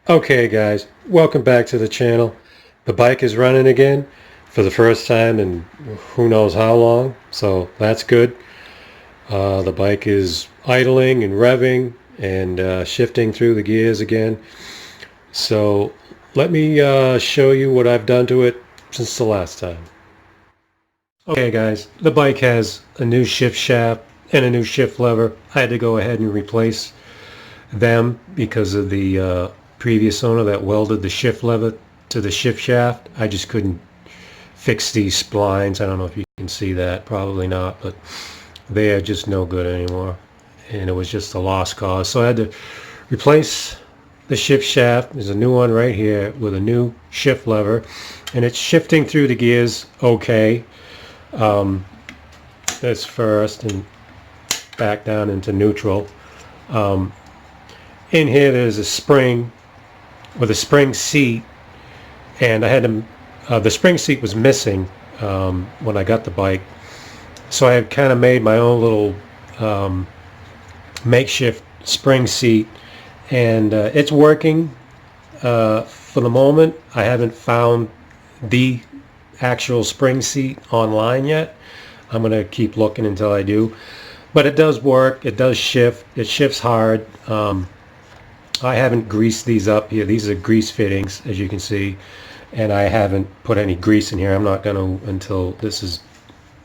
Okay guys, welcome back to the channel. The bike is running again for the first time in who knows how long, so that's good. The bike is idling and revving and shifting through the gears again. So let me show you what I've done to it since the last time. Okay guys, the bike has a new shift shaft and a new shift lever. I had to go ahead and replace them because of the previous owner that welded the shift lever to the shift shaft. I just couldn't fix these splines. I don't know if you can see that, probably not, but they are just no good anymore, and it was just a lost cause. So I had to replace the shift shaft. There's a new one right here with a new shift lever, and it's shifting through the gears okay. That's first, and back down into neutral. In here there's a spring with a spring seat, and I had to the spring seat was missing when I got the bike, so I had kind of made my own little makeshift spring seat, and it's working for the moment. I haven't found the actual spring seat online yet. I'm gonna keep looking until I do, but it does work. It does shift. It shifts hard. I haven't greased these up here. These are grease fittings, as you can see, and I haven't put any grease in here. I'm not gonna until this is,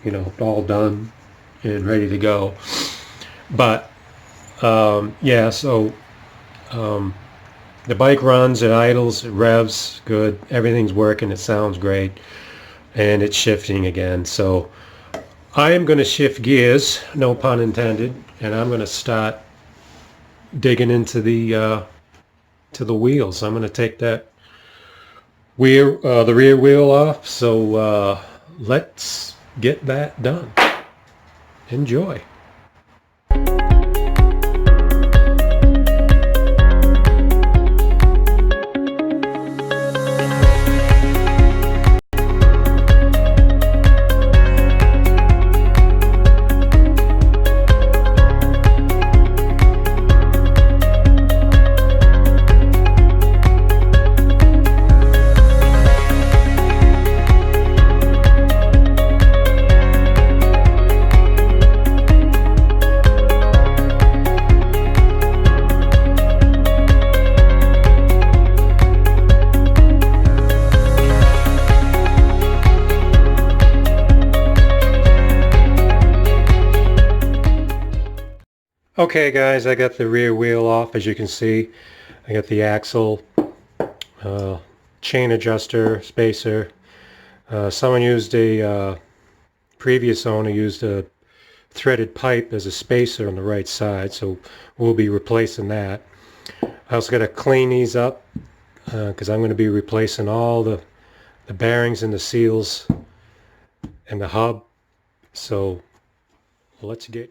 you know, all done and ready to go. But yeah, so the bike runs, it idles, it revs good, everything's working, it sounds great, and it's shifting again. So I am going to shift gears, no pun intended, and I'm going to start digging into the wheels. I'm going to take that wheel, the rear wheel off. So let's get that done. Enjoy. Okay guys, I got the rear wheel off. As you can see, I got the axle, chain adjuster, spacer. Someone used previous owner used a threaded pipe as a spacer on the right side, so we'll be replacing that. I also got to clean these up because I'm going to be replacing all the bearings and the seals and the hub. So let's get